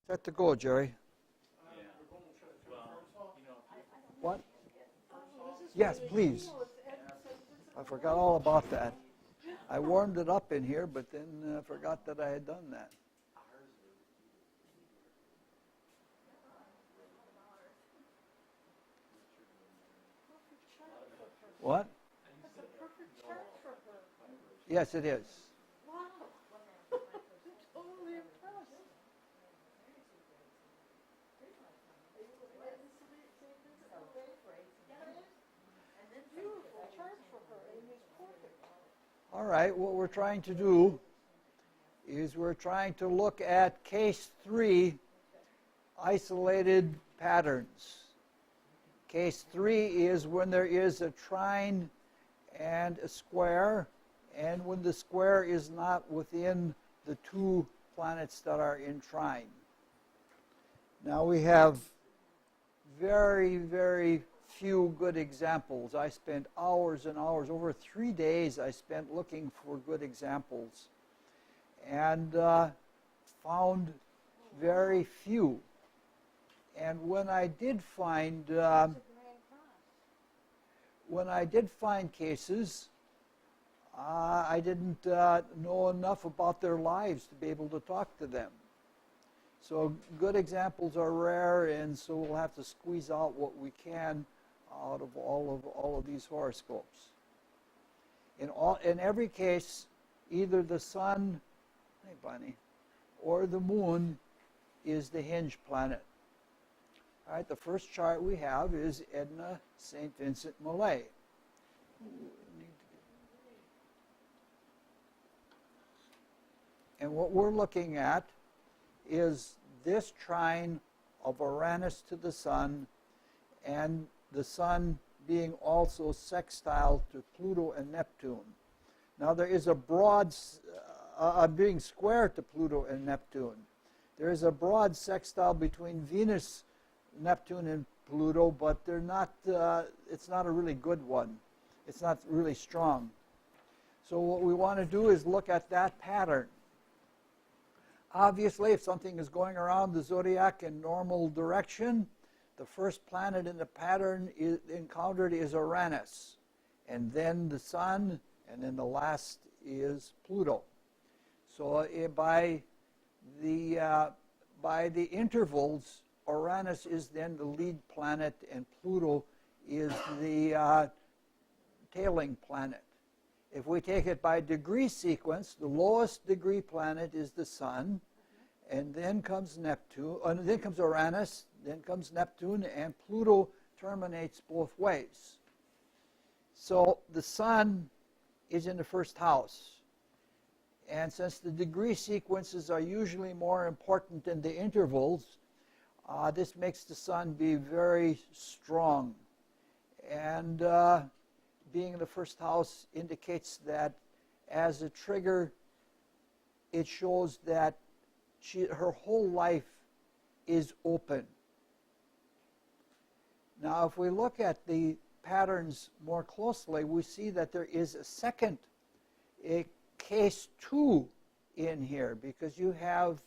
Set to go, Jerry. What? Yes, please. I forgot all about that. I warmed it up in here, but then forgot that I had done that. What? It's a perfect chart for her. Yes, it is. Wow. I'm totally impressed. Beautiful chart for her. It is perfect. All right, what we're trying to do is we're trying to look at case 3, isolated patterns. Case 3 is when there is a trine and a square, and when the square is not within the 2 planets that are in trine. Now we have very, very few good examples. I spent hours and hours, over 3 days I spent looking for good examples, and found very few. And when I did find cases, I didn't know enough about their lives to be able to talk to them. So good examples are rare, and so we'll have to squeeze out what we can out of all of these horoscopes. In every case, either the sun, hey bunny, or the moon is the hinge planet. All right, the first chart we have is Edna St. Vincent Millay. And what we're looking at is this trine of Uranus to the sun, and the sun being also sextile to Pluto and Neptune. Now there is a broad, being square to Pluto and Neptune. There is a broad sextile between Venus, Neptune, and Pluto, but they're not. It's not a really good one. It's not really strong. So what we want to do is look at that pattern. Obviously, if something is going around the zodiac in normal direction, the first planet in the pattern encountered is Uranus, and then the sun, and then the last is Pluto. So by the intervals, Uranus is then the lead planet, and Pluto is the tailing planet. If we take it by degree sequence, the lowest degree planet is the sun, and then comes Neptune, and then comes Uranus, then comes Neptune, and Pluto terminates both ways. So the sun is in the first house. And since the degree sequences are usually more important than the intervals, this makes the sun be very strong. And being in the first house indicates that as a trigger, it shows that her whole life is open. Now, if we look at the patterns more closely, we see that there is a second, a case 2 in here, because you have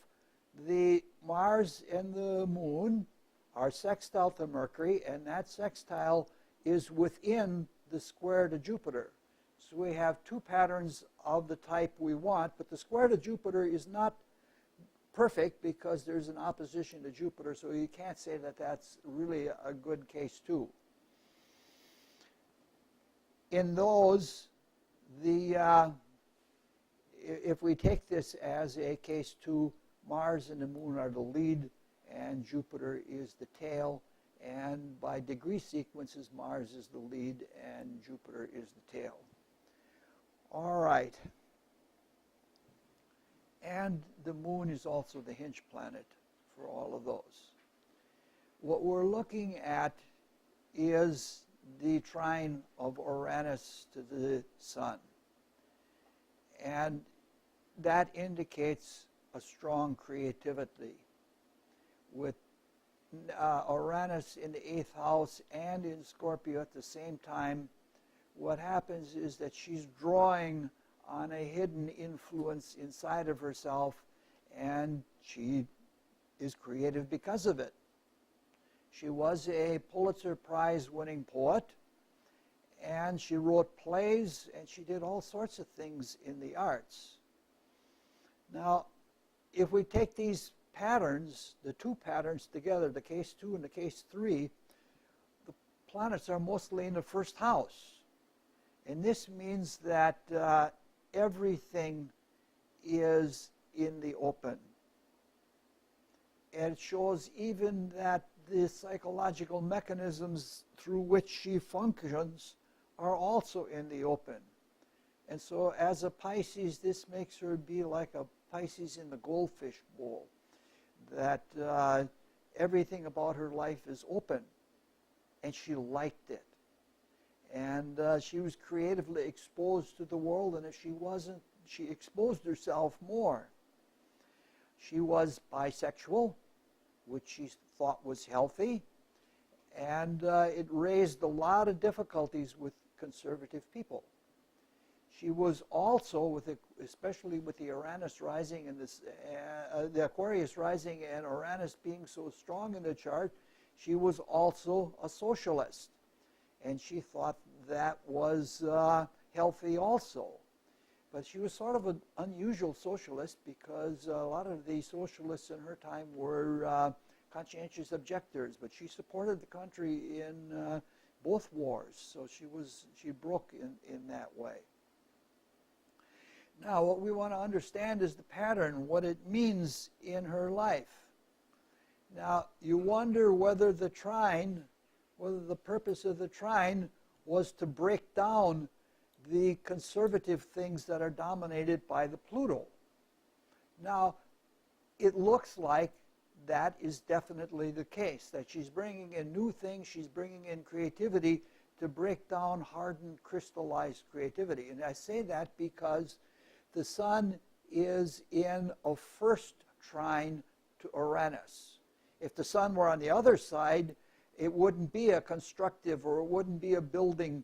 the Mars and the moon are sextile to Mercury, and that sextile is within the square to Jupiter. So we have 2 patterns of the type we want, but the square to Jupiter is not perfect because there's an opposition to Jupiter, so you can't say that that's really a good case 2. In those, if we take this as a case 2, Mars and the moon are the lead, and Jupiter is the tail, and by degree sequences, Mars is the lead, and Jupiter is the tail. All right. And the moon is also the hinge planet for all of those. What we're looking at is the trine of Uranus to the sun. And that indicates a strong creativity. With Uranus in the 8th house and in Scorpio at the same time, what happens is that she's drawing on a hidden influence inside of herself, and she is creative because of it. She was a Pulitzer Prize winning poet, and she wrote plays, and she did all sorts of things in the arts. Now, if we take these patterns, the two patterns together, the case 2 and the case 3, the planets are mostly in the first house. And this means that everything is in the open. And it shows even that the psychological mechanisms through which she functions are also in the open. And so as a Pisces, this makes her be like a Pisces in the goldfish bowl, that everything about her life is open, and she liked it. And she was creatively exposed to the world, and if she wasn't, she exposed herself more. She was bisexual, which she thought was healthy, and it raised a lot of difficulties with conservative people. She was also, especially with the Uranus rising and the Aquarius rising and Uranus being so strong in the chart, she was also a socialist. And she thought that was healthy also. But she was sort of an unusual socialist because a lot of the socialists in her time were conscientious objectors. But she supported the country in both wars, so she broke in that way. Now, what we want to understand is the pattern, what it means in her life. Now, you wonder whether the purpose of the trine was to break down the conservative things that are dominated by the Pluto. Now, it looks like that is definitely the case, that she's bringing in new things, she's bringing in creativity to break down hardened, crystallized creativity. And I say that because the Sun is in a first trine to Uranus. If the Sun were on the other side, it wouldn't be a constructive or it wouldn't be a building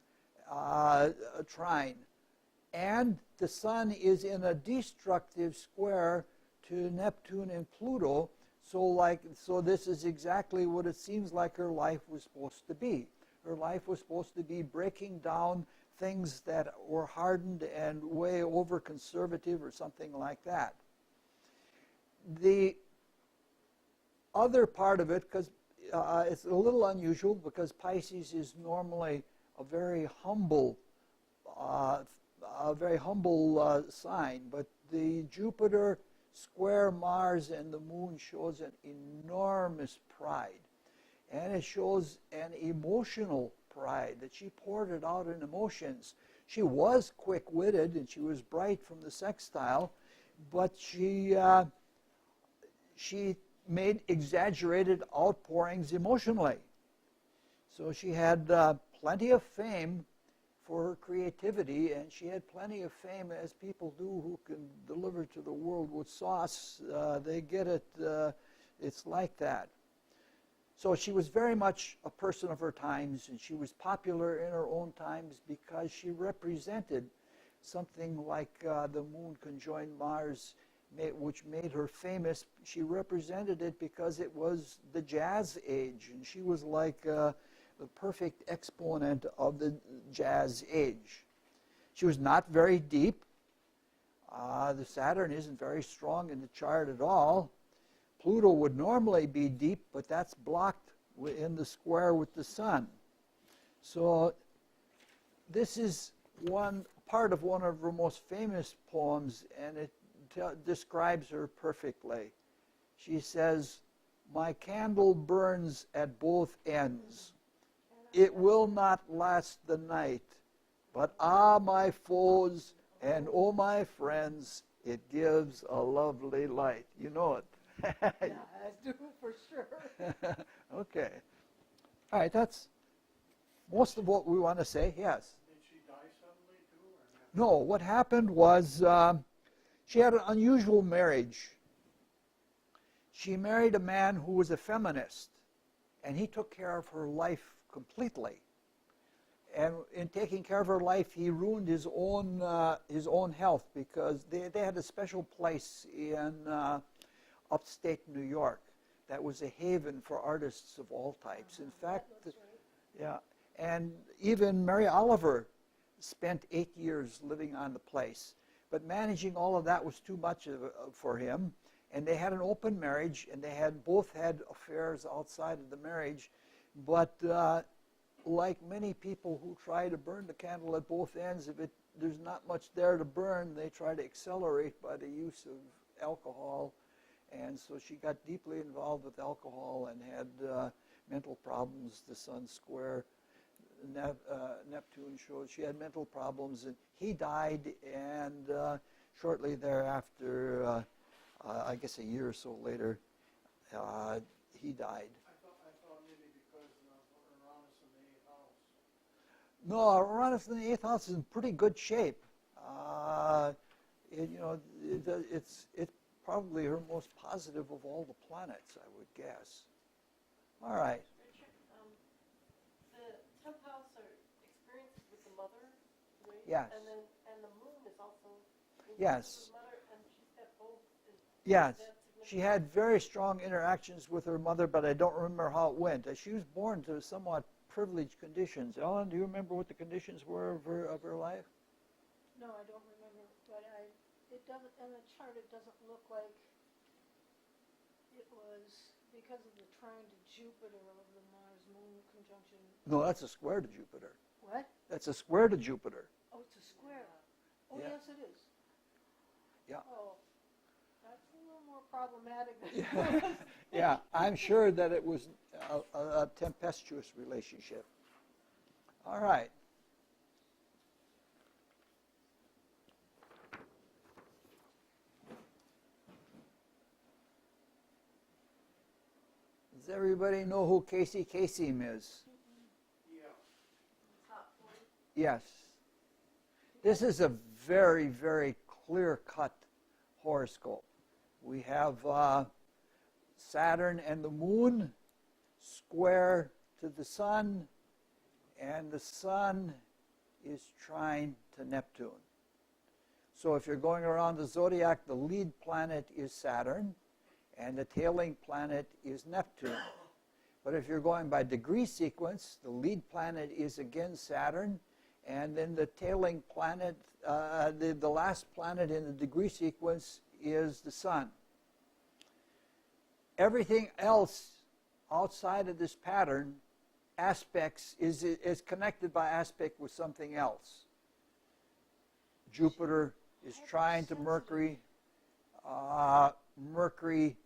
trine. And the Sun is in a destructive square to Neptune and Pluto, so this is exactly what it seems like her life was supposed to be. Her life was supposed to be breaking down things that were hardened and way over conservative or something like that. The other part of it, because it's a little unusual, because Pisces is normally a very humble sign, but the Jupiter square Mars and the Moon shows an enormous pride, and it shows an emotional pride, that she poured it out in emotions. She was quick-witted and she was bright from the sextile, but she made exaggerated outpourings emotionally. So she had plenty of fame for her creativity, and she had plenty of fame, as people do who can deliver to the world with sauce. They get it. It's like that. So she was very much a person of her times, and she was popular in her own times because she represented something like the Moon conjoined Mars, which made her famous. She represented it because it was the jazz age, and she was like the perfect exponent of the jazz age. She was not very deep. The Saturn isn't very strong in the chart at all. Pluto would normally be deep, but that's blocked in the square with the Sun. So this is one part of one of her most famous poems, and it describes her perfectly. She says, "My candle burns at both ends. It will not last the night, but ah, my foes, and oh, my friends, it gives a lovely light." You know it. Yeah, I do for sure. Okay. All right, that's most of what we want to say. Yes? Did she die suddenly too? Or No, what happened was she had an unusual marriage. She married a man who was a feminist, and he took care of her life completely. And in taking care of her life, he ruined his own health, because they had a special place in upstate New York. that was a haven for artists of all types. In fact, That looks right. yeah, and even Mary Oliver spent 8 years living on the place. But managing all of that was too much for him. And they had an open marriage, and they had both had affairs outside of the marriage. But like many people who try to burn the candle at both ends, if there's not much there to burn, they try to accelerate by the use of alcohol. And so she got deeply involved with alcohol and had mental problems. The Sun square Neptune showed she had mental problems, and he died. And shortly thereafter, I guess a year or so later, he died. I thought maybe because of Uranus in the 8th house. No, Uranus in the 8th house is in pretty good shape. It's probably her most positive of all the planets, I would guess. All right. Richard, the 10th house are experiences with the mother, right? Yes. And the moon is also Yes. with the mother, and she's got both. Yes. Is that She had very strong interactions with her mother, but I don't remember how it went. She was born to somewhat privileged conditions. Ellen, do you remember what the conditions were of her life? No, I don't remember, but it doesn't, in the chart, it doesn't look like it was because of the trine to Jupiter of the Mars-Moon conjunction. No, that's a square to Jupiter. What? That's a square to Jupiter. Oh, it's a square. Oh, Yeah. yes, it is. Yeah. Oh, that's a little more problematic than Yeah, I'm sure that it was a tempestuous relationship. All right. Does everybody know who Casey Kasem is? Yeah. top one? Yes. This is a very, very clear-cut horoscope. We have Saturn and the Moon square to the Sun, and the Sun is trine to Neptune. So if you're going around the zodiac, the lead planet is Saturn, and the tailing planet is Neptune. But if you're going by degree sequence, the lead planet is again Saturn, and then the tailing planet, the last planet in the degree sequence is the Sun. Everything else outside of this pattern aspects is connected by aspect with something else. Jupiter is trine to Mercury. Mercury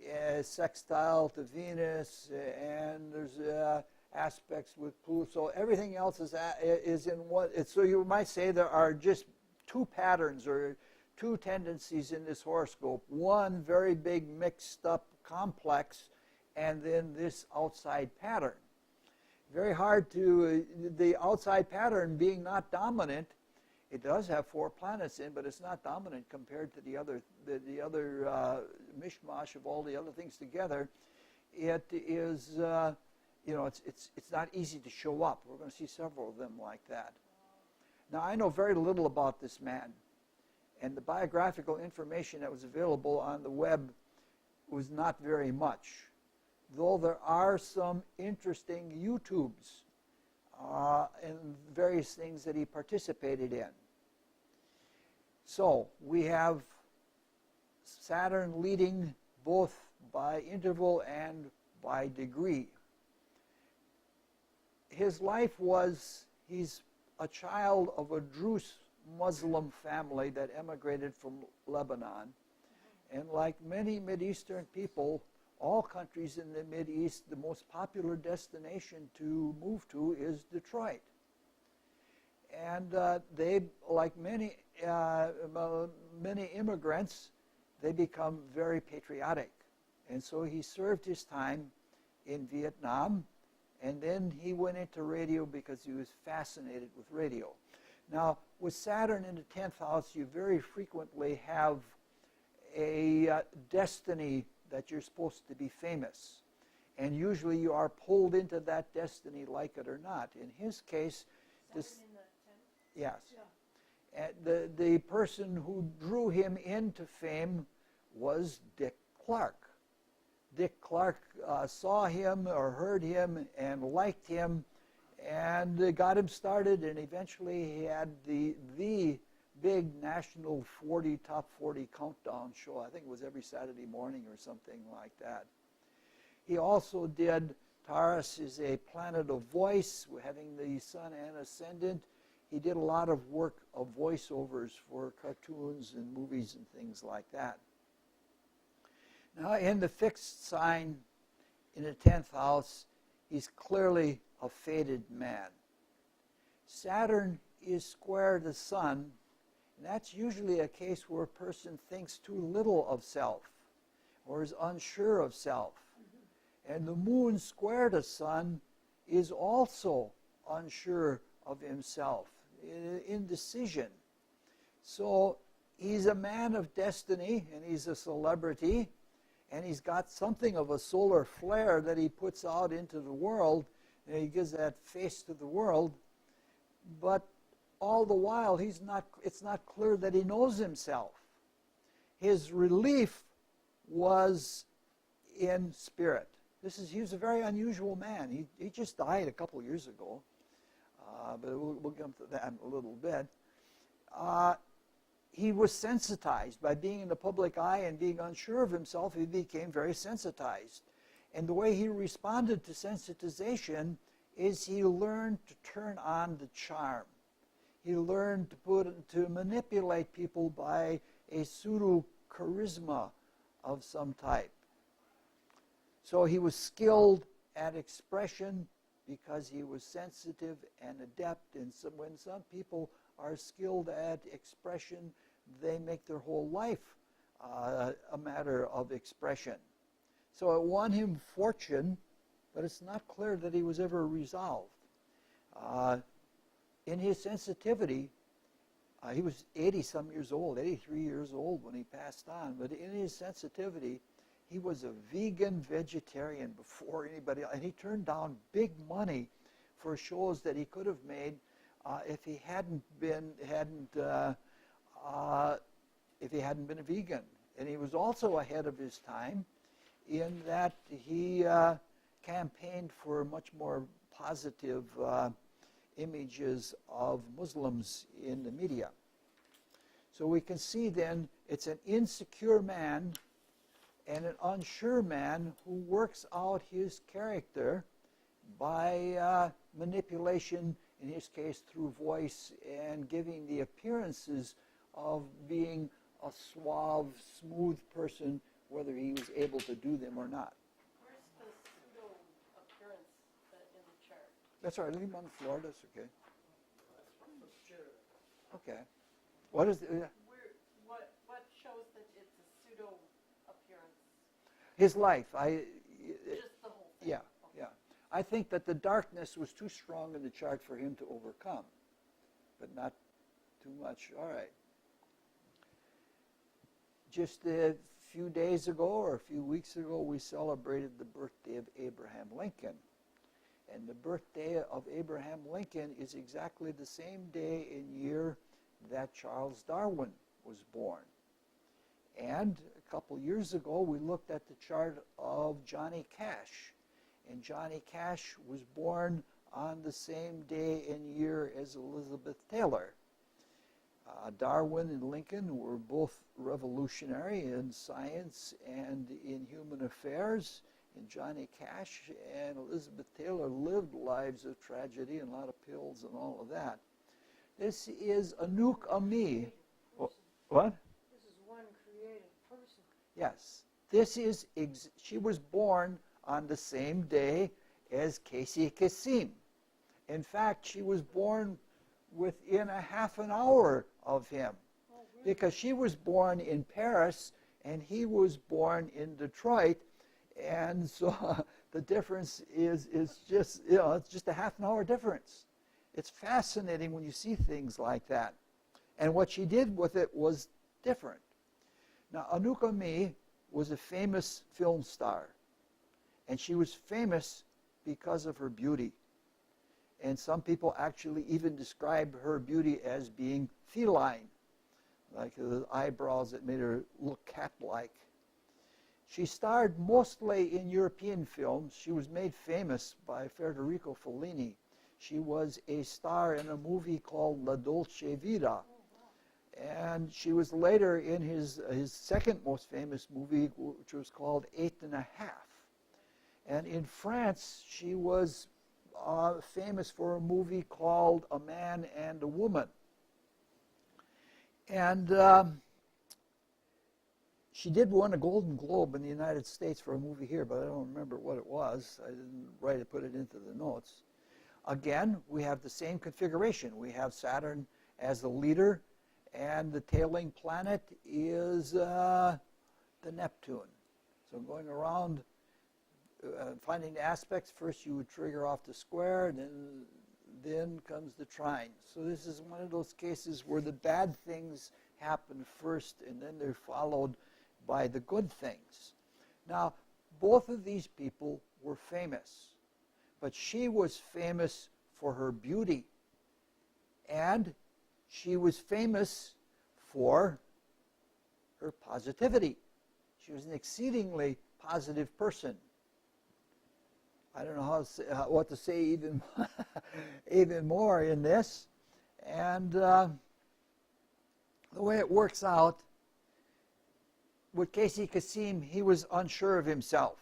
is sextile to Venus, and there's aspects with Pluto. So everything else is in one. So you might say there are just two patterns or two tendencies in this horoscope. One very big mixed up complex, and then this outside pattern. Very hard to, the outside pattern being not dominant, it does have 4 planets in, but it's not dominant compared to the other mishmash of all the other things together. It is, it's not easy to show up. We're going to see several of them like that. Now, I know very little about this man, and the biographical information that was available on the web was not very much, though there are some interesting YouTubes and various things that he participated in. So we have Saturn leading both by interval and by degree. His life was, he's a child of a Druze Muslim family that emigrated from Lebanon. And like many Mideastern people, all countries in the Mideast, the most popular destination to move to is Detroit. And they, like many immigrants, they become very patriotic. And so he served his time in Vietnam, and then he went into radio because he was fascinated with radio. Now, with Saturn in the 10th house, you very frequently have a destiny that you're supposed to be famous. And usually you are pulled into that destiny, like it or not. In his case, this, in the 10th? yes. Yeah. And the person who drew him into fame was Dick Clark. Dick Clark saw him or heard him and liked him and got him started, and eventually he had the big national top 40 countdown show. I think it was every Saturday morning or something like that. He also did Taurus is a planet of voice, having the sun and ascendant. He did a lot of work of voiceovers for cartoons and movies and things like that. Now, in the fixed sign in the 10th house, he's clearly a fated man. Saturn is square the sun, and that's usually a case where a person thinks too little of self or is unsure of self. And the moon square the sun is also unsure of himself, indecision. So he's a man of destiny, and he's a celebrity, and he's got something of a solar flare that he puts out into the world, and he gives that face to the world. But all the while, it's not clear that he knows himself. His relief was in spirit. He was a very unusual man. He just died a couple years ago, but we'll get into that in a little bit. He was sensitized by being in the public eye and being unsure of himself. He became very sensitized. And the way he responded to sensitization is he learned to turn on the charm. He learned to manipulate people by a pseudo-charisma of some type. So he was skilled at expression because he was sensitive and adept. And so when some people are skilled at expression, they make their whole life a matter of expression. So it won him fortune, but it's not clear that he was ever resolved. In his sensitivity, he was 80-some years old, 83 years old when he passed on, but in his sensitivity, he was a vegan vegetarian before anybody else, and he turned down big money for shows that he could have made if he hadn't been a vegan. And he was also ahead of his time in that he campaigned for much more positive images of Muslims in the media. So we can see then it's an insecure man and an unsure man who works out his character by manipulation, in his case through voice, and giving the appearances of being a suave, smooth person, whether he was able to do them or not. Where's the pseudo appearance in the chart? That's all right. Leave him on the floor. That's okay. Okay. What is What shows that it's a pseudo appearance? his life? Just the whole thing. Yeah, yeah. I think that the darkness was too strong in the chart for him to overcome, but not too much. All right. Just a few days ago or a few weeks ago, we celebrated the birthday of Abraham Lincoln. And the birthday of Abraham Lincoln is exactly the same day and year that Charles Darwin was born. And a couple years ago, we looked at the chart of Johnny Cash. And Johnny Cash was born on the same day and year as Elizabeth Taylor. Darwin and Lincoln were both revolutionary in science and in human affairs. And Johnny Cash and Elizabeth Taylor lived lives of tragedy and a lot of pills and all of that. This is Anouk Ami. What? This is one creative person. Yes. This is, she was born on the same day as Casey Kassim. In fact, she was born within a half an hour of him. Oh, really? Because she was born in Paris and he was born in Detroit. And so the difference is just, it's just a half an hour difference. It's fascinating when you see things like that. And what she did with it was different. Now, Anouk Ami was a famous film star. And she was famous because of her beauty. And some people actually even describe her beauty as being feline, like the eyebrows that made her look cat-like. She starred mostly in European films. She was made famous by Federico Fellini. She was a star in a movie called La Dolce Vita. And she was later in his second most famous movie, which was called 8½. And in France, she was famous for a movie called A Man and a Woman. And she did win a Golden Globe in the United States for a movie here, but I don't remember what it was. I didn't put it into the notes. Again, we have the same configuration. We have Saturn as the leader, and the tailing planet is the Neptune. So going around, finding the aspects, first you would trigger off the square, and then comes the trine. So this is one of those cases where the bad things happen first, and then they're followed by the good things. Now, both of these people were famous, but she was famous for her beauty, and she was famous for her positivity. She was an exceedingly positive person. I don't know what to say even, even more in this. And the way it works out, with Casey Kassim, he was unsure of himself.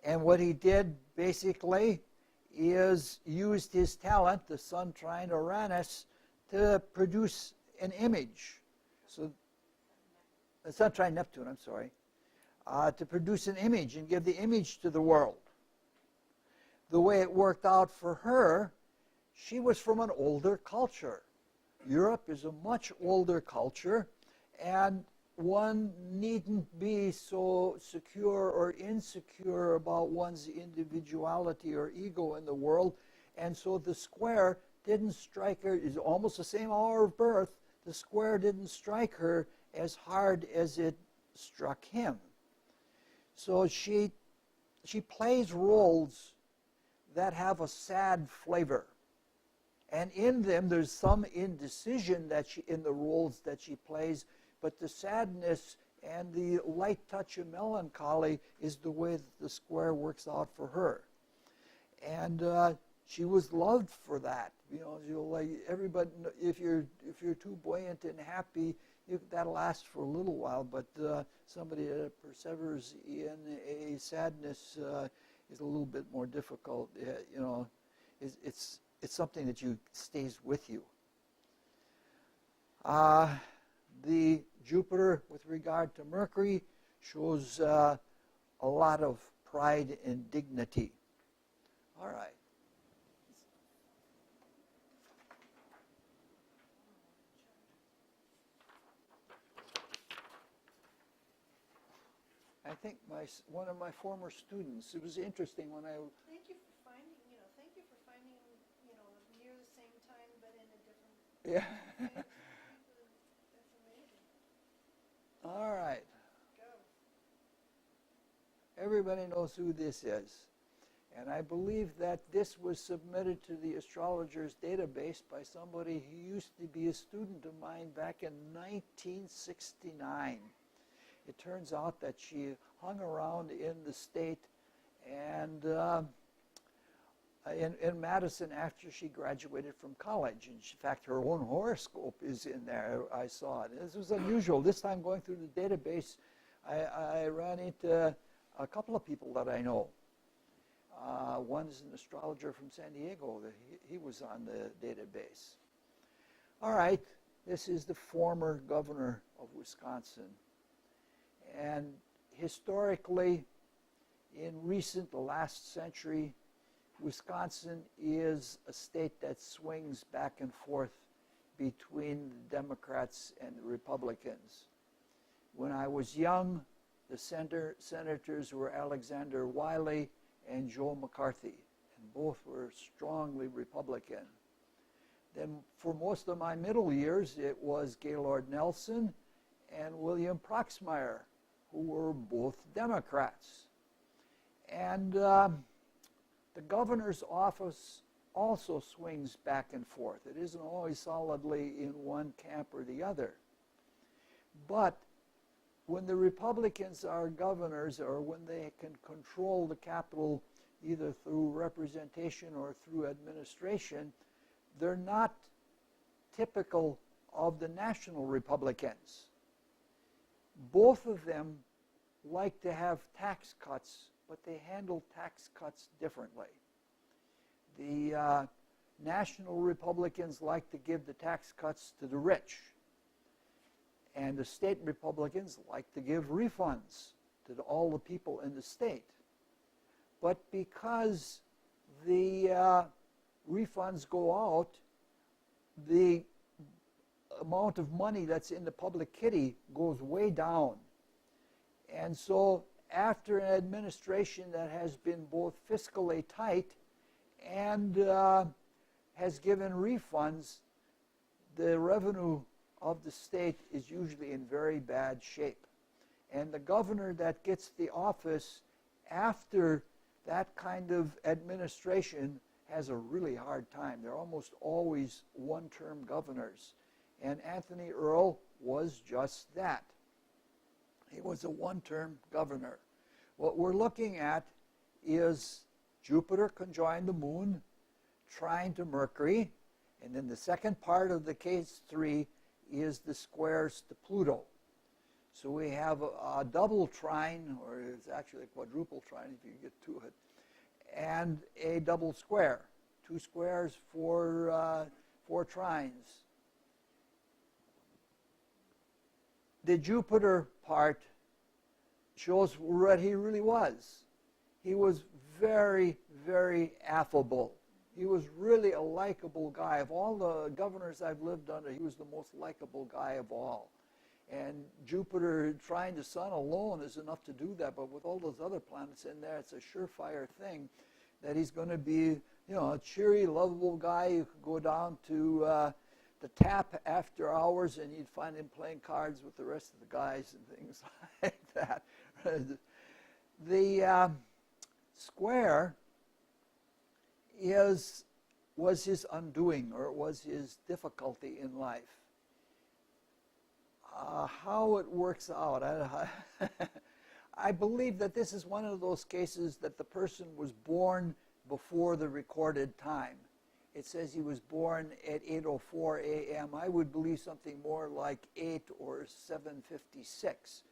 And what he did basically is used his talent, the Sun trine Uranus, to produce an image. So, the Sun trine Neptune, I'm sorry, to produce an image and give the image to the world. The way it worked out for her, she was from an older culture. Europe is a much older culture, and one needn't be so secure or insecure about one's individuality or ego in the world. And so the square didn't strike her. It's almost the same hour of birth. The square didn't strike her as hard as it struck him. So she plays roles that have a sad flavor. And in them, there's some indecision that in the roles that she plays, but the sadness and the light touch of melancholy is the way that the square works out for her. And she was loved for that. You know, like everybody, if you're too buoyant and happy, that'll last for a little while. But somebody that perseveres in a sadness is a little bit more difficult. You know, it's something that stays with you. The Jupiter, with regard to Mercury, shows a lot of pride and dignity. All right. I think one of my former students, it was interesting when I... Thank you for finding, near the same time, but in a different... Yeah. That's amazing. All right. Go. Everybody knows who this is. And I believe that this was submitted to the astrologer's database by somebody who used to be a student of mine back in 1969. It turns out that she hung around in the state and in Madison after she graduated from college. In fact, her own horoscope is in there. I saw it. This was unusual. This time going through the database, I ran into a couple of people that I know. One is an astrologer from San Diego. He was on the database. All right, this is the former governor of Wisconsin. And historically, in the last century, Wisconsin is a state that swings back and forth between the Democrats and the Republicans. When I was young, the senators were Alexander Wiley and Joe McCarthy, and both were strongly Republican. Then for most of my middle years, it was Gaylord Nelson and William Proxmire, who were both Democrats. And the governor's office also swings back and forth. It isn't always solidly in one camp or the other. But when the Republicans are governors, or when they can control the capital either through representation or through administration, they're not typical of the national Republicans. Both of them like to have tax cuts, but they handle tax cuts differently. The national Republicans like to give the tax cuts to the rich, and the state Republicans like to give refunds to all the people in the state. But because the refunds go out, the amount of money that's in the public kitty goes way down. And so after an administration that has been both fiscally tight and has given refunds, the revenue of the state is usually in very bad shape. And the governor that gets the office after that kind of administration has a really hard time. They're almost always one-term governors. And Anthony Earl was just that. He was a one-term governor. What we're looking at is Jupiter conjoined the moon, trine to Mercury, and then the second part of the case 3 is the squares to Pluto. So we have a double trine, or it's actually a quadruple trine if you get to it, and a double square. 2 squares, 4 trines. The Jupiter part shows what he really was. He was very, very affable. He was really a likable guy. Of all the governors I've lived under, he was the most likable guy of all. And Jupiter trying the sun alone is enough to do that, but with all those other planets in there, it's a surefire thing that he's going to be, a cheery, lovable guy. You could go down to the tap after hours and you'd find him playing cards with the rest of the guys and things like that. The square was his undoing, or it was his difficulty in life. How it works out, I believe that this is one of those cases that the person was born before the recorded time. It says he was born at 8:04 a.m. I would believe something more like 8 or 7:56,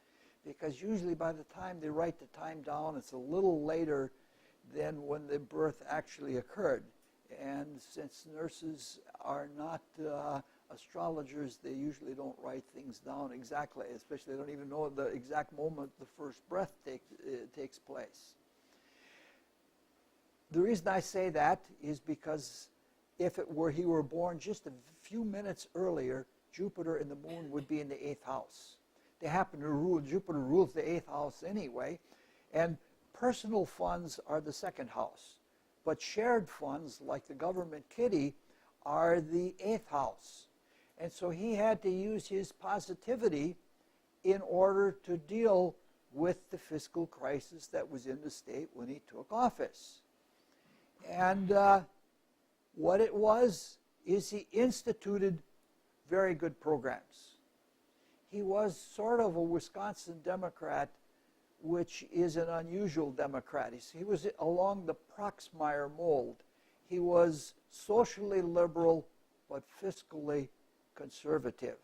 because usually by the time they write the time down, it's a little later than when the birth actually occurred. And since nurses are not astrologers, they usually don't write things down exactly, especially they don't even know the exact moment the first breath takes place. The reason I say that is because if he were born just a few minutes earlier, Jupiter and the moon would be in the 8th house. They happen to rule, Jupiter rules the 8th house anyway, and personal funds are the 2nd house. But shared funds, like the government kitty, are the 8th house. And so he had to use his positivity in order to deal with the fiscal crisis that was in the state when he took office. And what it was is he instituted very good programs. He was sort of a Wisconsin Democrat, which is an unusual Democrat. He was along the Proxmire mold. He was socially liberal, but fiscally conservative.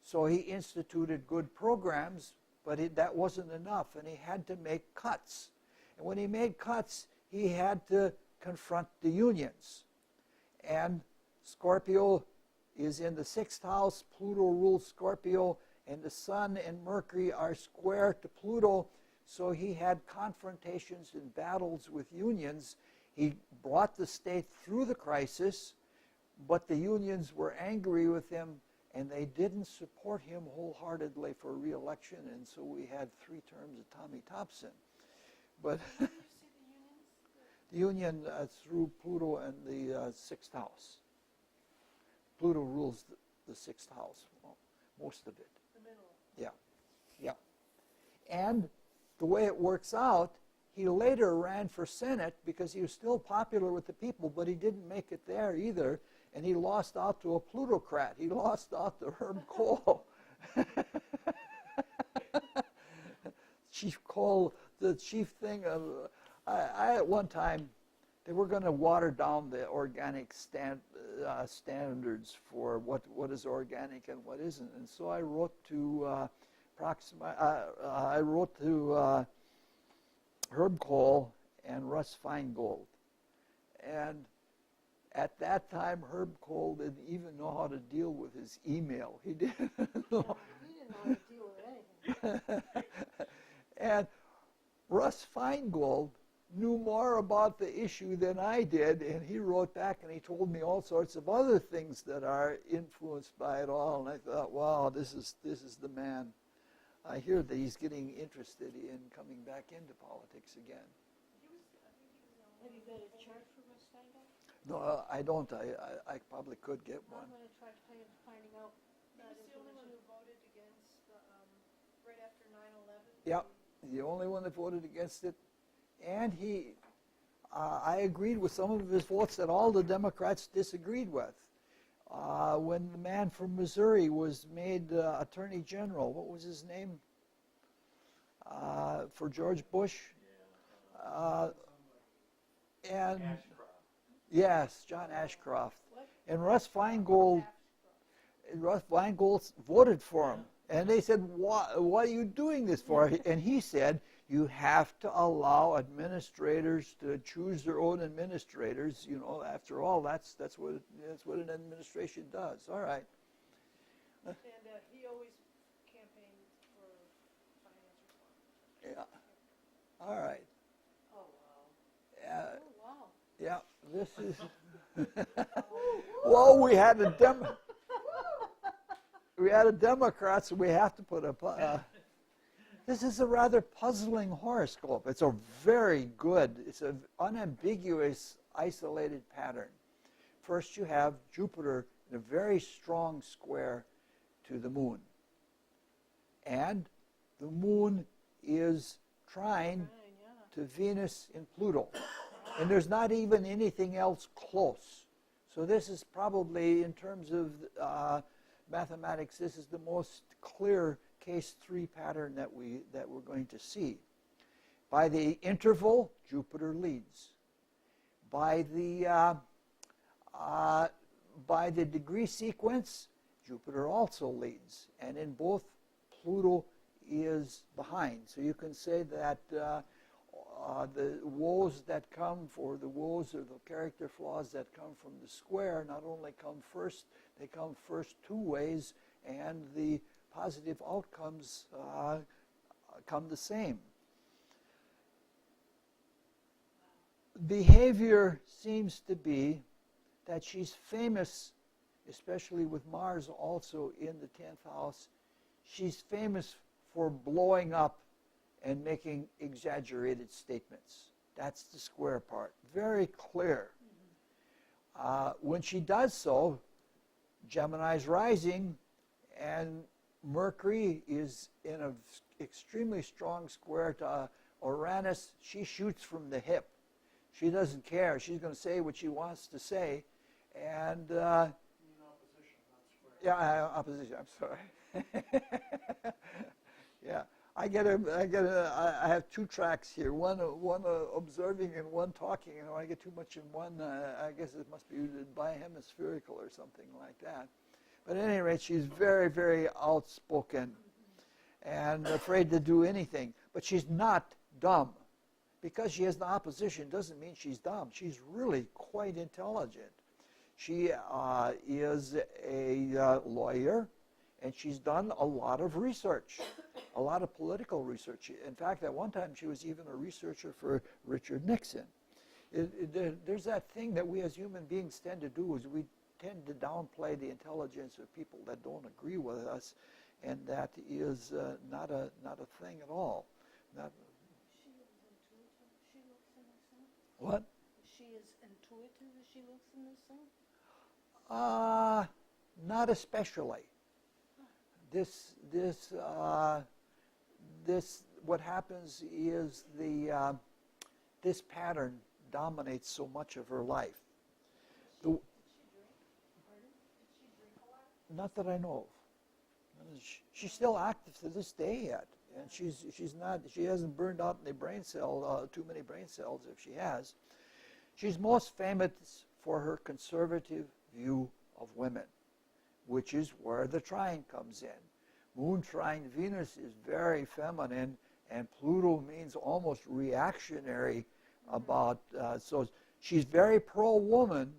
So he instituted good programs, but that wasn't enough, and he had to make cuts. And when he made cuts, he had to confront the unions. And Scorpio is in the 6th house. Pluto rules Scorpio, and the Sun and Mercury are square to Pluto. So he had confrontations and battles with unions. He brought the state through the crisis, but the unions were angry with him, and they didn't support him wholeheartedly for re-election, and so we had 3 terms of Tommy Thompson. But the union through Pluto and the 6th house. Pluto rules the 6th house, well, most of it. The middle. Yeah, yeah. And the way it works out, he later ran for Senate because he was still popular with the people, but he didn't make it there either, and he lost out to a plutocrat. He lost out to Herb Kohl. chief coal, the chief thing of, I at one time, they were going to water down the organic standards for what is organic and what isn't. And so I wrote to Herb Kohl and Russ Feingold. And at that time, Herb Kohl didn't even know how to deal with his email. He didn't know. He didn't know how to deal with anything. And Russ Feingold knew more about the issue than I did, and he wrote back and he told me all sorts of other things that are influenced by it all. And I thought, wow, this is the man. I hear that he's getting interested in coming back into politics again. Have you got a chart for Miss Feingold? No, I don't. I probably could get one. I'm going to try finding out He that was the only one information. who voted against the, right after 9/11. Yep, the only one that voted against it. And I agreed with some of his votes that all the Democrats disagreed with. When the man from Missouri was made Attorney General, what was his name? For George Bush? And yes, John Ashcroft. What? And Russ Feingold voted for him. And they said, what are you doing this for? And he said, you have to allow administrators to choose their own administrators. You know, after all, that's what an administration does. All right. And he always campaigned for finance reform. Yeah. All right. Oh, wow. Oh, wow. Yeah. This is. Well, we had a Democrat, so we have to put a. This is a rather puzzling horoscope. It's a very good, it's an unambiguous, isolated pattern. First, you have Jupiter in a very strong square to the moon. And the moon is trine to Venus in Pluto. And there's not even anything else close. So this is probably, in terms of mathematics, this is the most clear case 3 pattern that we're going to see. By the interval, Jupiter leads. By the degree sequence, Jupiter also leads. And in both, Pluto is behind. So you can say that the woes that come, or the woes or the character flaws that come from the square not only come first, they come first 2 ways, and the positive outcomes come the same. Behavior seems to be that she's famous, especially with Mars also in the 10th house, she's famous for blowing up and making exaggerated statements. That's the square part. Very clear. When she does so, Gemini's rising, and Mercury is in an extremely strong square to Uranus. She shoots from the hip. She doesn't care. She's going to say what she wants to say. And You mean opposition, not square. yeah, opposition. I'm sorry. Yeah, I have 2 tracks here. One observing and one talking. And when I get too much in one, I guess it must be bihemispherical or something like that. But at any rate, she's very, very outspoken and afraid to do anything. But she's not dumb. Because she has the opposition doesn't mean she's dumb. She's really quite intelligent. She is a lawyer, and she's done a lot of research, a lot of political research. In fact, at one time, she was even a researcher for Richard Nixon. There's that thing that we as human beings tend to do, is we tend to downplay the intelligence of people that don't agree with us, and that is not a thing at all. Not, She is intuitive. She looks in the sun. what? She is intuitive as she looks in the sun. Not especially. What happens is this pattern dominates so much of her life. Not that I know of. She's still active to this day yet. And she hasn't burned out any brain cell, too many brain cells if she has. She's most famous for her conservative view of women, which is where the trine comes in. Moon trine Venus is very feminine, and Pluto means almost reactionary about, so she's very pro-woman,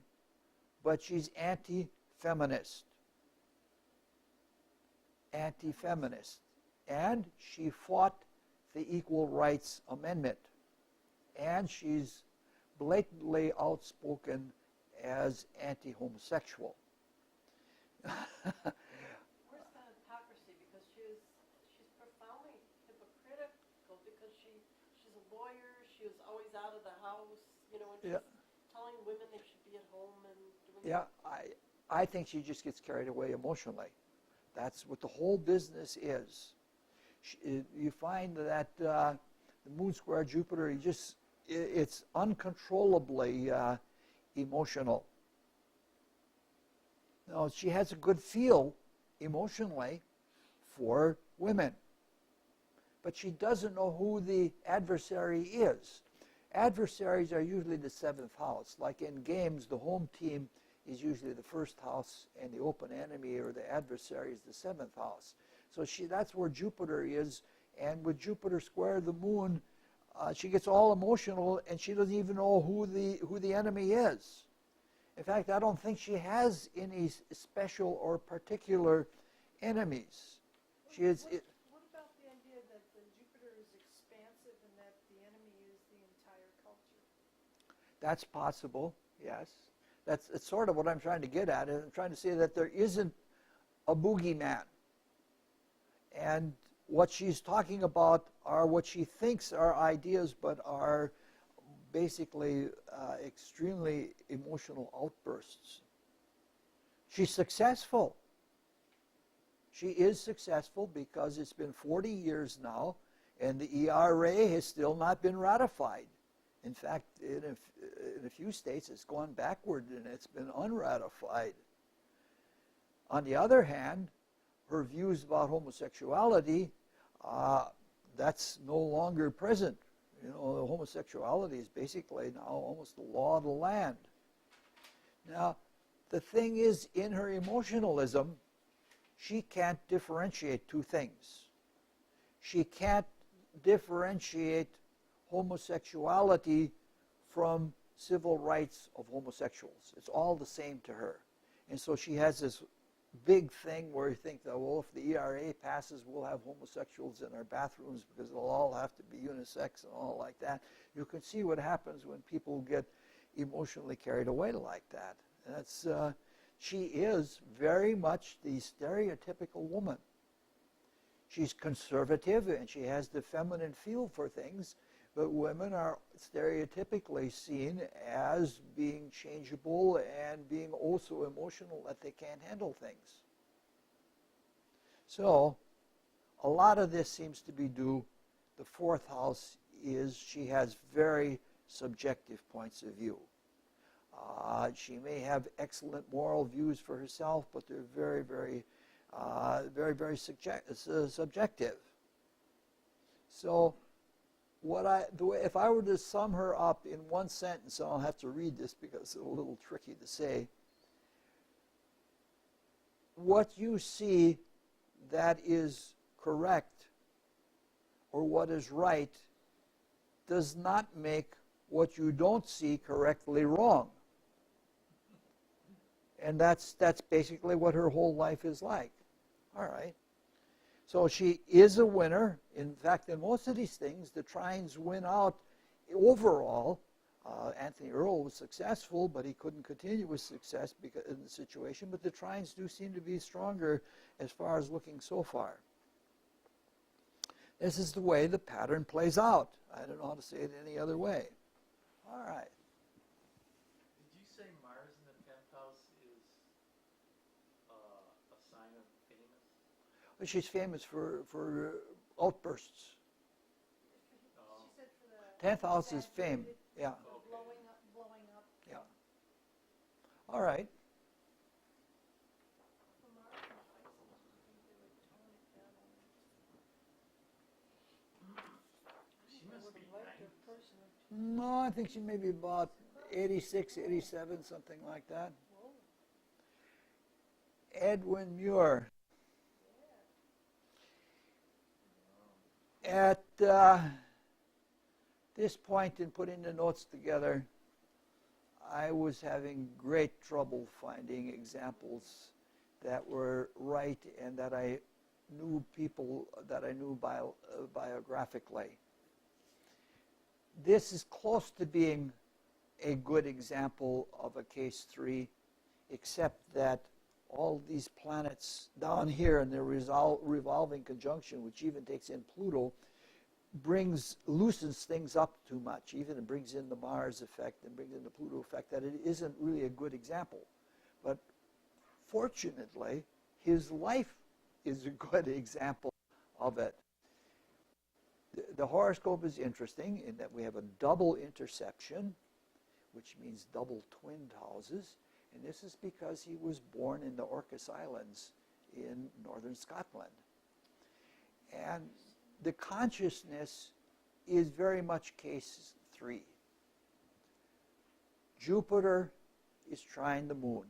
but she's anti-feminist. Anti-feminist. And she fought the Equal Rights Amendment. And she's blatantly outspoken as anti-homosexual. Where's the hypocrisy? Because she's profoundly hypocritical because she's a lawyer. She was always out of the house, and just telling women they should be at home and doing. Yeah, I think she just gets carried away emotionally. That's what the whole business is. You find that the moon square Jupiter, it's uncontrollably emotional. Now, she has a good feel emotionally for women, but she doesn't know who the adversary is. Adversaries are usually the seventh house. Like in games, the home team is usually the first house, and the open enemy or the adversary is the seventh house. So that's where Jupiter is, and with Jupiter square the moon, she gets all emotional, and she doesn't even know who the enemy is. In fact, I don't think she has any special or particular enemies. What about the idea that the Jupiter is expansive and that the enemy is the entire culture? That's possible, yes. It's sort of what I'm trying to get at. I'm trying to say that there isn't a boogeyman. And what she's talking about are what she thinks are ideas, but are basically extremely emotional outbursts. She's successful. She is successful because it's been 40 years now, and the ERA has still not been ratified. In fact, in a few states, it's gone backward and it's been unratified. On the other hand, her views about homosexuality, that's no longer present. Homosexuality is basically now almost the law of the land. Now, the thing is, in her emotionalism, she can't differentiate two things. She can't differentiate homosexuality from civil rights of homosexuals. It's all the same to her. And so she has this big thing where you think that, well, if the ERA passes, we'll have homosexuals in our bathrooms because they'll all have to be unisex and all like that. You can see what happens when people get emotionally carried away like that. She is very much the stereotypical woman. She's conservative and she has the feminine feel for things, but women are stereotypically seen as being changeable and being also emotional that they can't handle things. So a lot of this seems to be due, the fourth house is she has very subjective points of view. She may have excellent moral views for herself, but they're very, very, very subjective. So if I were to sum her up in one sentence, and I'll have to read this because it's a little tricky to say, what you see that is correct or what is right does not make what you don't see correctly wrong. And that's basically what her whole life is like. All right. So she is a winner. In fact, in most of these things, the trines win out overall. Anthony Earl was successful, but he couldn't continue with success in the situation. But the trines do seem to be stronger as far as looking so far. This is the way the pattern plays out. I don't know how to say it any other way. All right. Did you say Mars in the 10th house is a sign of famous? Well, she's famous for outbursts. She said for the 10th house is fame. Yeah. blowing up. Yeah. All right. No, I think she may be about 86, 87, something like that. Edwin Muir. At this point in putting the notes together, I was having great trouble finding examples that were right and that I knew people that I knew biographically. This is close to being a good example of a case 3, except that all these planets down here in their revolving conjunction, which even takes in Pluto, loosens things up too much. Even it brings in the Mars effect and brings in the Pluto effect, that it isn't really a good example. But fortunately, his life is a good example of it. The horoscope is interesting in that we have a double interception, which means double twinned houses. And this is because he was born in the Orcas Islands in northern Scotland. And the consciousness is very much case 3. Jupiter is trine the moon.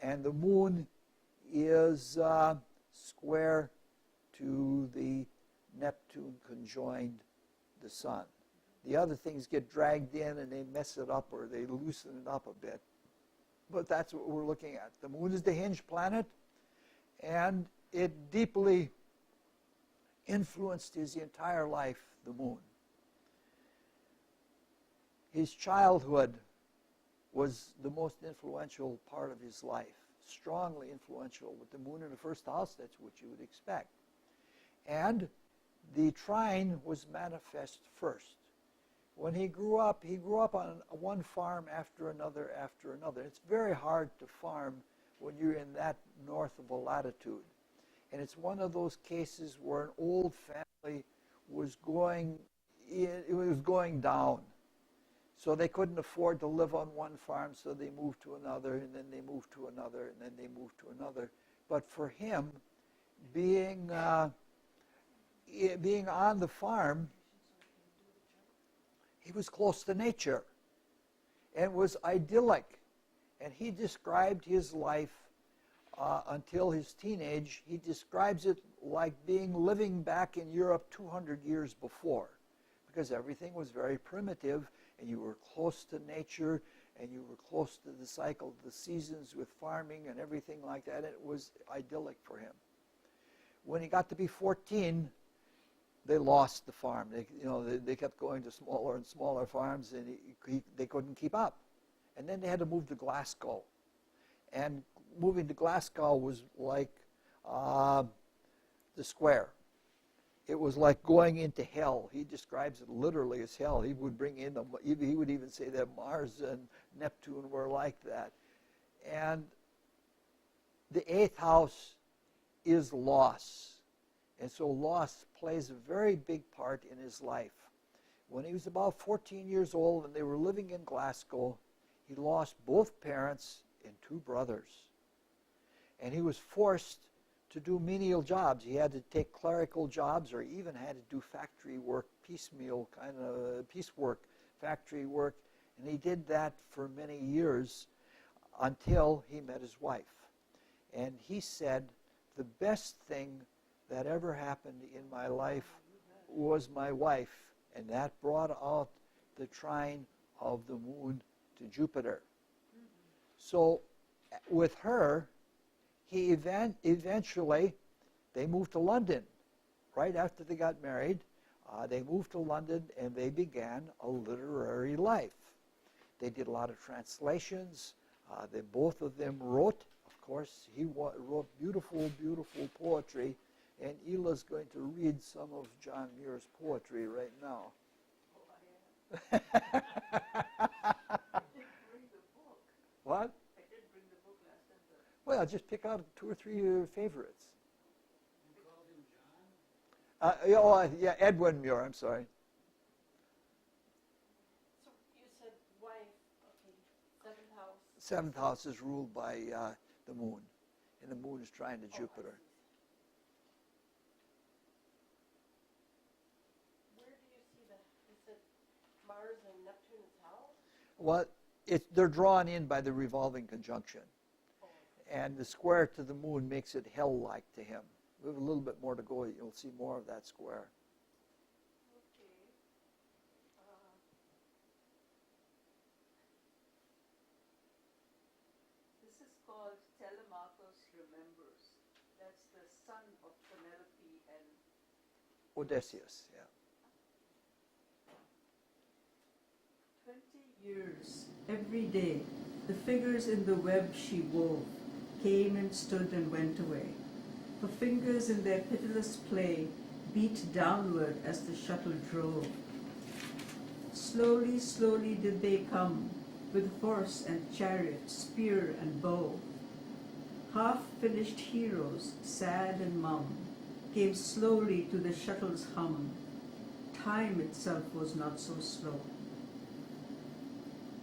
And the moon is square to the Neptune conjoined the sun. The other things get dragged in and they mess it up or they loosen it up a bit. But that's what we're looking at. The moon is the hinge planet, and it deeply influenced his entire life, the moon. His childhood was the most influential part of his life, strongly influential. With the moon in the first house, that's what you would expect. And the trine was manifest first. When he grew up on one farm after another after another. It's very hard to farm when you're in that north of a latitude. And it's one of those cases where an old family was going down. So they couldn't afford to live on one farm, so they moved to another, and then they moved to another, and then they moved to another. But for him, being on the farm, he was close to nature and was idyllic. And he described his life until his teenage. He describes it like living back in Europe 200 years before, because everything was very primitive, and you were close to nature, and you were close to the cycle of the seasons with farming and everything like that. And it was idyllic for him. When he got to be 14, they lost the farm. They kept going to smaller and smaller farms, and they couldn't keep up. And then they had to move to Glasgow. And moving to Glasgow was like the square. It was like going into hell. He describes it literally as hell. He would bring in he would even say that Mars and Neptune were like that. And the 8th house is loss. And so loss plays a very big part in his life. When he was about 14 years old and they were living in Glasgow, he lost both parents and 2 brothers. And he was forced to do menial jobs. He had to take clerical jobs, or even had to do factory work, piecemeal kind of piecework, factory work. And he did that for many years until he met his wife. And he said, the best thing that ever happened in my life was my wife, and that brought out the trine of the moon to Jupiter. So with her, he eventually, they moved to London. Right after they got married, they moved to London and they began a literary life. They did a lot of translations. Both of them wrote. Of course, he wrote beautiful, beautiful poetry. And Ila's going to read some of John Muir's poetry right now. I did bring the book. What? I did bring the book last time. Well, just pick out 2 or 3 of your favorites. You called him John? Yeah, Edwin Muir, I'm sorry. So you said wife, okay, 7th house. 7th house is ruled by the moon, and the moon is trine to Jupiter. Where do you see that? You said Mars Well, they're drawn in by the revolving conjunction. And the square to the moon makes it hell-like to him. We have a little bit more to go. You'll see more of that square. Okay. This is called Telemachus Remembers. That's the son of Penelope and Odysseus, yeah. 20 years, every day, the figures in the web she wove came and stood and went away. Her fingers in their pitiless play beat downward as the shuttle drove. Slowly, slowly did they come, with horse and chariot, spear and bow. Half-finished heroes, sad and mum, came slowly to the shuttle's hum. Time itself was not so slow.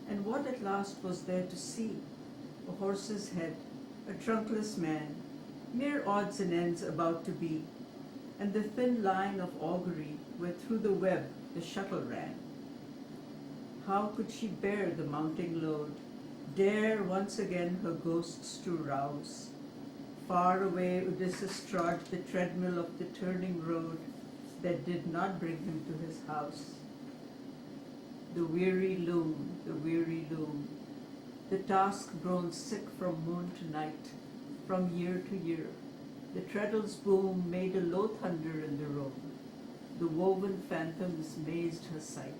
And what at last was there to see? A horse's head, a trunkless man, mere odds and ends about to be, and the thin line of augury where through the web the shuttle ran. How could she bear the mounting load, dare once again her ghosts to rouse? Far away Odysseus trod the treadmill of the turning road that did not bring him to his house. The weary loom, the task grown sick from moon to night, from year to year. The treadle's boom made a low thunder in the room. The woven phantoms mazed her sight.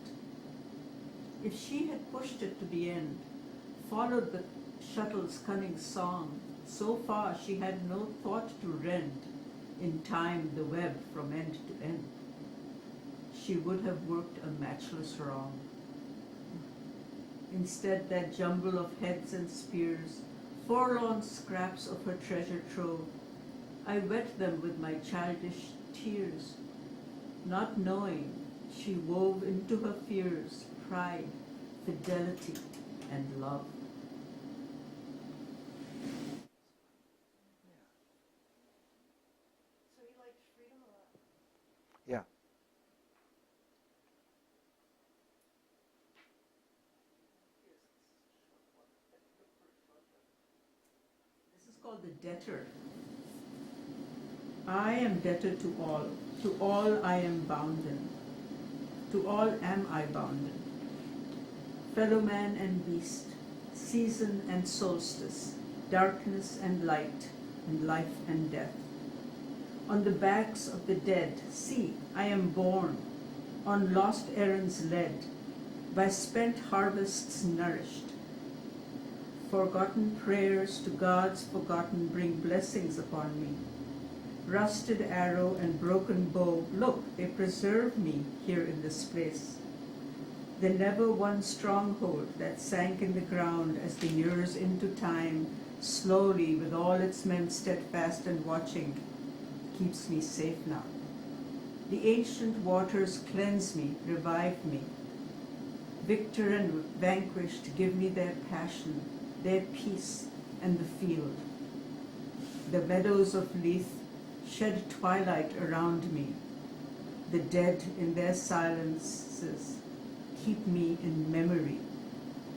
If she had pushed it to the end, followed the shuttle's cunning song, so far she had no thought to rend in time the web from end to end. She would have worked a matchless wrong. Instead, that jumble of heads and spears, forlorn scraps of her treasure trove, I wet them with my childish tears, not knowing she wove into her fears pride, fidelity, and love. So he liked freedom a lot. Yeah. This is called the debtor. I am debtor to all I am bounden, to all am I bounden. Fellow man and beast, season and solstice, darkness and light, and life and death. On the backs of the dead, see, I am borne, on lost errands led, by spent harvests nourished. Forgotten prayers to gods forgotten bring blessings upon me. Rusted arrow and broken bow, look, they preserve me here in this place. The never won stronghold that sank in the ground as the years into time, slowly with all its men steadfast and watching, keeps me safe now. The ancient waters cleanse me, revive me. Victor and vanquished give me their passion, their peace, and the field. The meadows of Lethe shed twilight around me. The dead in their silences keep me in memory,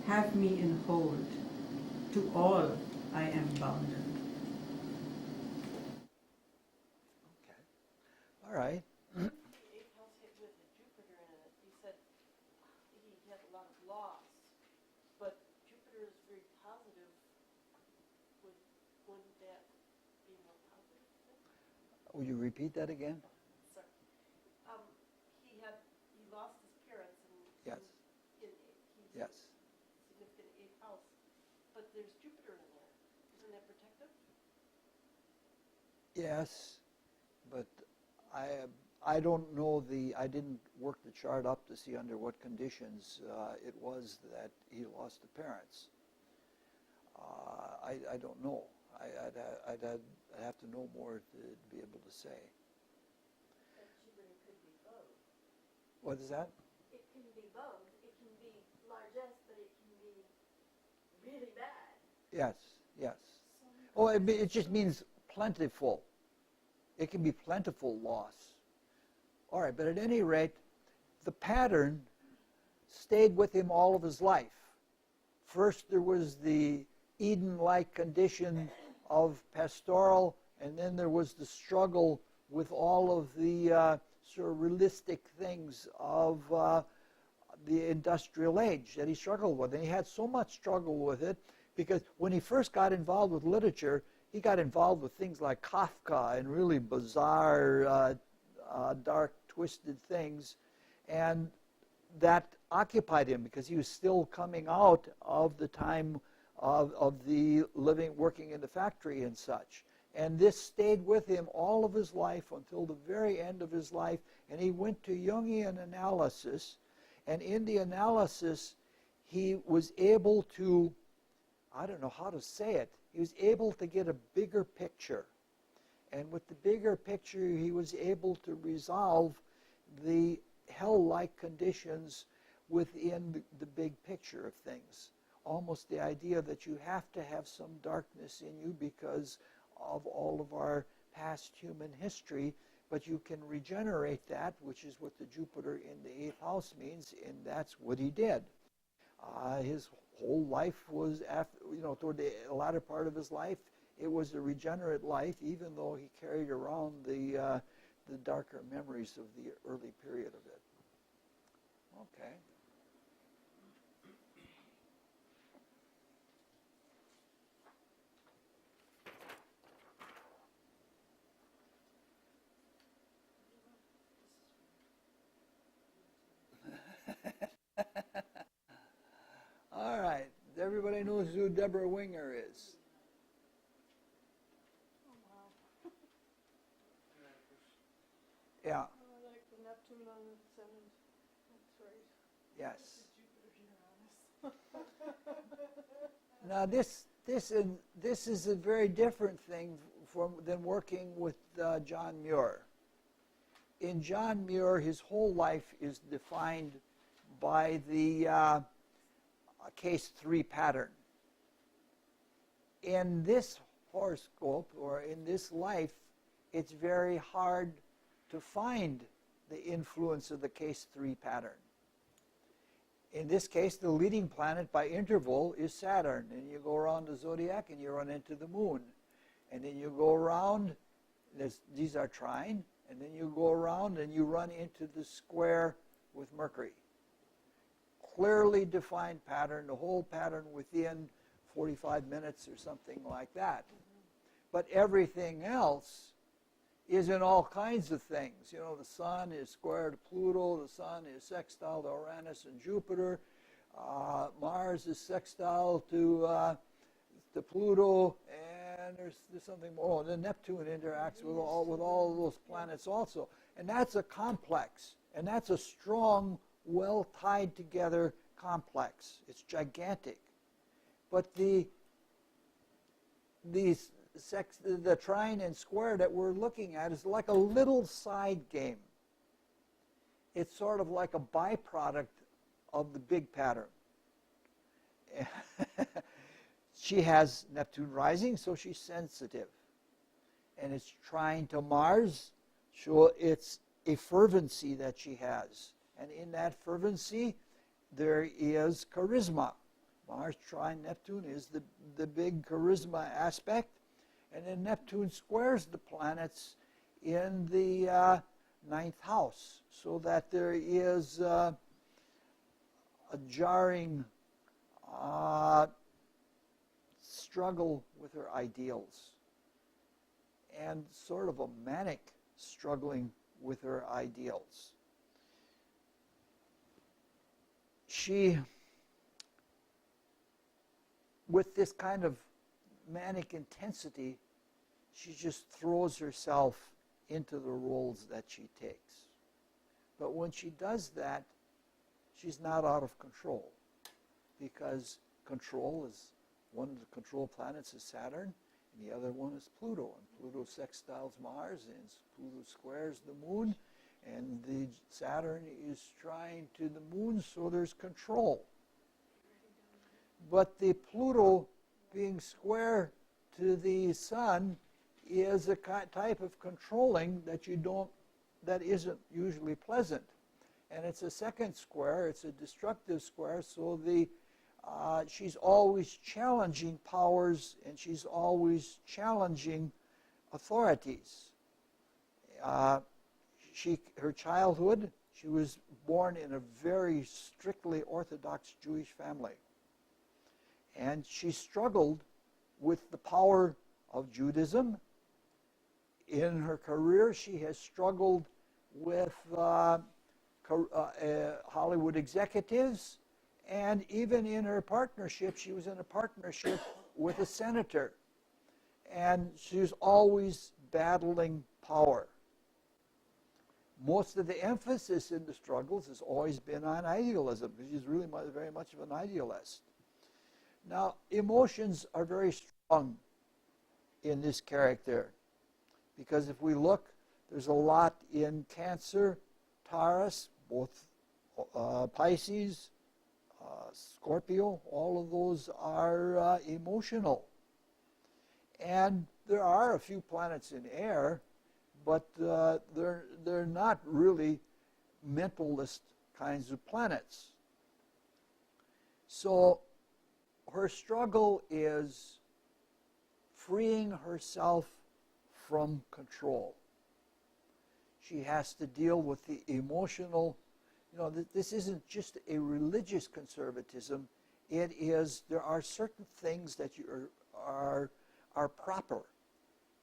have me in hold. To all I am bounden. Okay. All right. The eighth house hit with a Jupiter in it. He said he had a lot of loss, but Jupiter is very positive. Wouldn't that be more positive? Will you repeat that again? Sorry. He lost his parents Yes. he's Yes. significant eighth house, but there's Jupiter in there. Isn't that protective? Yes, but I don't know I didn't work the chart up to see under what conditions it was that he lost the parents. I don't know. I'd have to know more to be able to say. That Jupiter could be both. What is that? It can be both. It can be largesse, but it can be really bad. Yes, yes. Oh, it just means plentiful. It can be plentiful loss. All right, but at any rate, the pattern stayed with him all of his life. First there was the Eden-like condition of pastoral, and then there was the struggle with all of the sort of realistic things of the industrial age that he struggled with. And he had so much struggle with it because when he first got involved with literature, he got involved with things like Kafka and really bizarre, dark, twisted things. And that occupied him because he was still coming out of the time of the living, working in the factory and such. And this stayed with him all of his life until the very end of his life. And he went to Jungian analysis. And in the analysis, he was able to, I don't know how to say it, he was able to get a bigger picture. And with the bigger picture, he was able to resolve the hell-like conditions within the big picture of things. Almost the idea that you have to have some darkness in you because of all of our past human history, but you can regenerate that, which is what the Jupiter in the 8th house means, and that's what he did. His whole life was, after, toward the latter part of his life, it was a regenerate life, even though he carried around the darker memories of the early period of it. Okay. All right. Everybody knows who Deborah Winger is. Oh, wow. Yeah. Oh, like the Neptune on the 7th. That's right. Yes. Jupiter Uranus. Now this is a very different thing than working with John Muir. In John Muir, his whole life is defined by the case 3 pattern. In this horoscope, or in this life, it's very hard to find the influence of the case 3 pattern. In this case, the leading planet by interval is Saturn, and you go around the zodiac and you run into the moon. And then you go around, these are trine, and then you go around and you run into the square with Mercury. Clearly defined pattern, the whole pattern within 45 minutes or something like that. But everything else is in all kinds of things. The sun is square to Pluto, the sun is sextile to Uranus and Jupiter, Mars is sextile to Pluto, and there's something more. And then Neptune interacts with all of those planets also. And that's a complex, and that's a strong, well tied together complex. It's gigantic. But the trine and square that we're looking at is like a little side game. It's sort of like a byproduct of the big pattern. She has Neptune rising, so she's sensitive. And it's trine to Mars, so it's a fervency that she has. And in that fervency, there is charisma. Mars trine Neptune is the big charisma aspect. And then Neptune squares the planets in the 9th house, so that there is a jarring struggle with her ideals, and sort of a manic struggling with her ideals. She, with this kind of manic intensity, she just throws herself into the roles that she takes. But when she does that, she's not out of control, because control is, one of the control planets is Saturn, and the other one is Pluto. And Pluto sextiles Mars, and Pluto squares the moon, and the Saturn is trying to the moon, so there's control. But the Pluto being square to the sun is a type of controlling that isn't usually pleasant. And it's a second square, it's a destructive square, so the she's always challenging powers, and she's always challenging authorities. Her childhood, she was born in a very strictly Orthodox Jewish family. And she struggled with the power of Judaism. In her career, she has struggled with Hollywood executives, and even in her partnership, she was in a partnership with a senator. And she was always battling power. Most of the emphasis in the struggles has always been on idealism, because she's really very much of an idealist. Now, emotions are very strong in this character, because if we look, there's a lot in Cancer, Taurus, both Pisces, Scorpio, all of those are emotional. And there are a few planets in air, but they're not really mentalist kinds of planets. So her struggle is freeing herself from control. She has to deal with the emotional. This isn't just a religious conservatism. It is, there are certain things that are proper.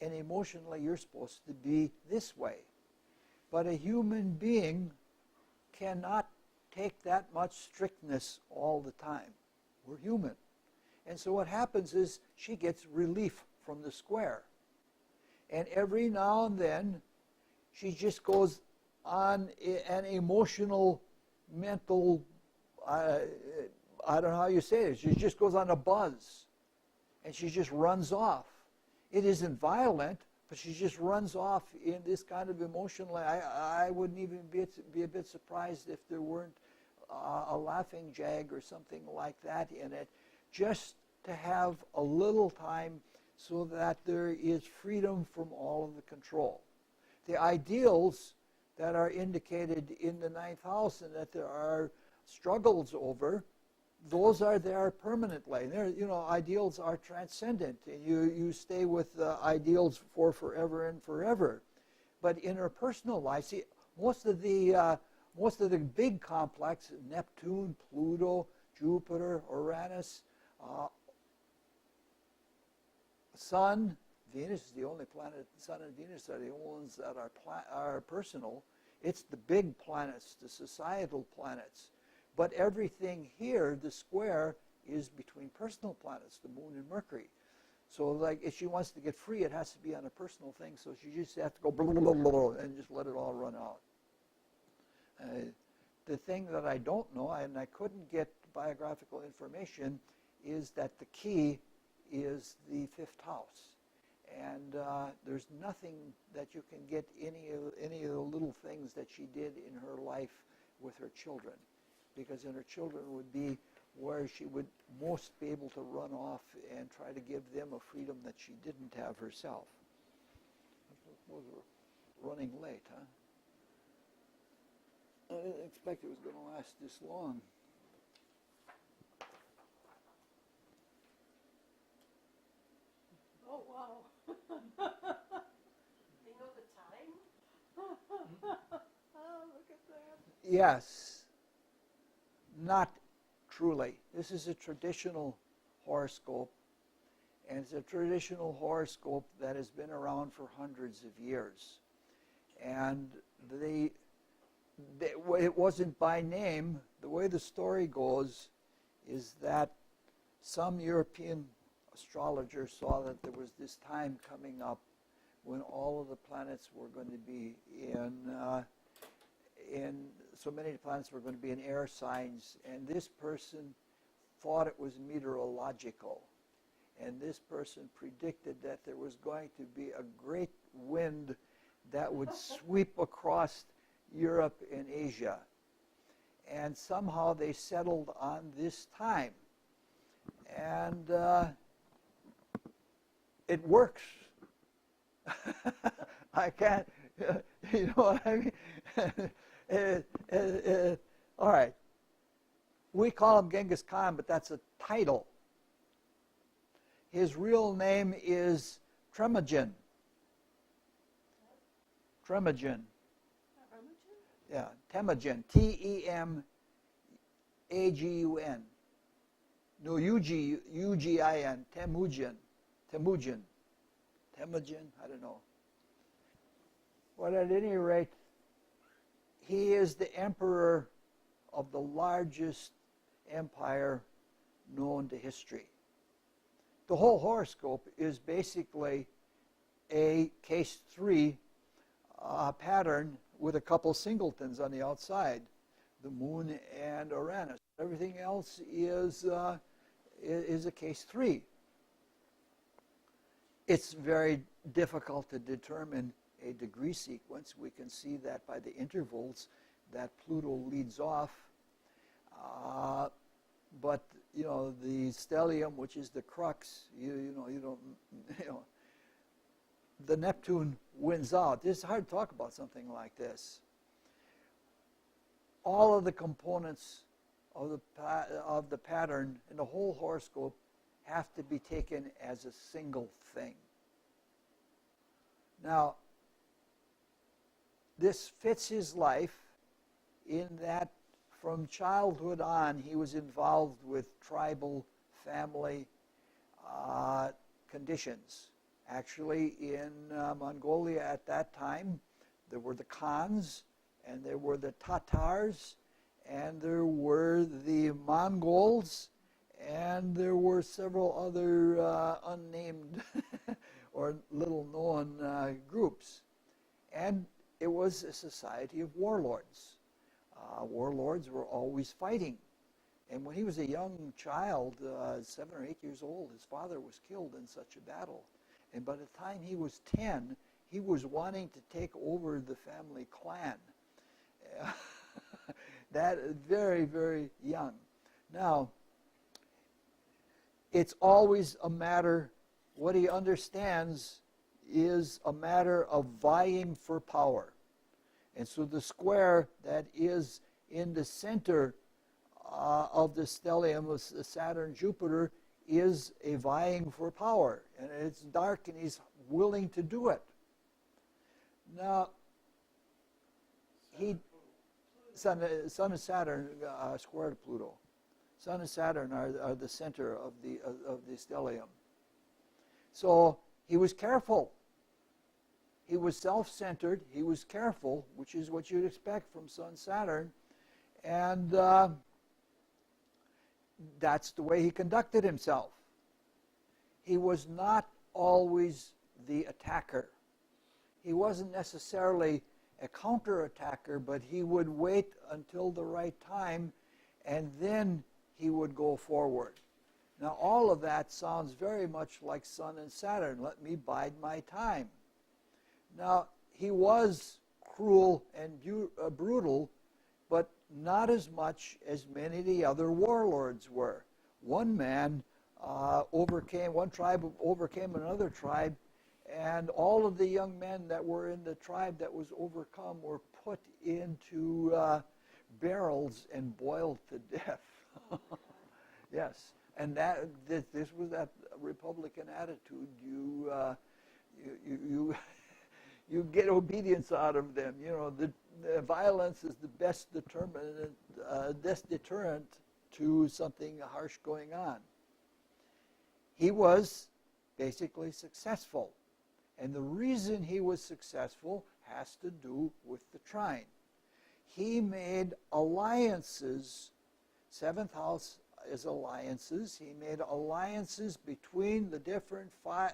And emotionally, you're supposed to be this way. But a human being cannot take that much strictness all the time. We're human. And so what happens is she gets relief from the square. And every now and then, she just goes on an emotional, mental, I don't know how you say it, she just goes on a buzz. And she just runs off. It isn't violent, but she just runs off in this kind of emotional. I wouldn't even be a bit surprised if there weren't a laughing jag or something like that in it, just to have a little time so that there is freedom from all of the control. The ideals that are indicated in the ninth house and that there are struggles over, those are there permanently. Ideals are transcendent, and you stay with ideals for forever and forever. But in her personal life, see, most of the big complex, Neptune, Pluto, Jupiter, Uranus, Sun, Venus is the only planet. Sun and Venus are the only ones that are personal. It's the big planets, the societal planets. But everything here, the square, is between personal planets, the Moon and Mercury. So, like, if she wants to get free, it has to be on a personal thing. So she just has to go blah, blah, blah, blah, and just let it all run out. The thing that I don't know, and I couldn't get biographical information, is that the key is the fifth house. And there's nothing that you can get any of the little things that she did in her life with her children. Because in her children would be where she would most be able to run off and try to give them a freedom that she didn't have herself. I suppose we're running late, huh? I didn't expect it was going to last this long. Oh, wow. You know the time? Oh, look at that. Yes. Not truly. This is a traditional horoscope, and it's a traditional horoscope that has been around for hundreds of years. And it wasn't by name. The way the story goes is that some European astrologers saw that there was this time coming up when all of the planets were going to be so many planets were going to be in air signs, and this person thought it was meteorological. And this person predicted that there was going to be a great wind that would sweep across Europe and Asia. And somehow they settled on this time. And it works. I can't, you know what I mean? All right. We call him Genghis Khan, but that's a title. His real name is Temujin. Temujin. Yeah, Temujin. Temagun. No, Ugin. Temujin. Temujin. Temujin, I don't know. But at any rate, he is the emperor of the largest empire known to history. The whole horoscope is basically a case 3 pattern with a couple singletons on the outside, the moon and Uranus. Everything else is a case 3. It's very difficult to determine a degree sequence. We can see that by the intervals that Pluto leads off. But the stellium, which is the crux, the Neptune wins out. It's hard to talk about something like this. All of the components of the pattern in the whole horoscope have to be taken as a single thing. Now, this fits his life in that from childhood on he was involved with tribal family conditions. Actually, in Mongolia at that time, there were the Khans, and there were the Tatars, and there were the Mongols, and there were several other unnamed or little-known groups. And it was a society of warlords. Warlords were always fighting. And when he was a young child, 7 or 8 years old, his father was killed in such a battle. And by the time he was 10, he was wanting to take over the family clan. That is very, very young. Now, it's always a matter, what he understands is a matter of vying for power. And so the square that is in the center of the stellium of Saturn, Jupiter, is a vying for power. And it's dark and he's willing to do it. Now, Sun and Saturn square to Pluto. Sun and Saturn are the center of the stellium. So he was careful. He was self-centered. He was careful, which is what you'd expect from Sun Saturn. And that's the way he conducted himself. He was not always the attacker. He wasn't necessarily a counterattacker, but he would wait until the right time, and then he would go forward. Now, all of that sounds very much like Sun and Saturn. Let me bide my time. Now, he was cruel and brutal, but not as much as many of the other warlords were. One tribe overcame another tribe, and all of the young men that were in the tribe that was overcome were put into barrels and boiled to death. Yes, and this was that Republican attitude. You get obedience out of them. The violence is the best deterrent to something harsh going on. He was basically successful. And the reason he was successful has to do with the trine. He made alliances. 7th house is alliances. He made alliances between the different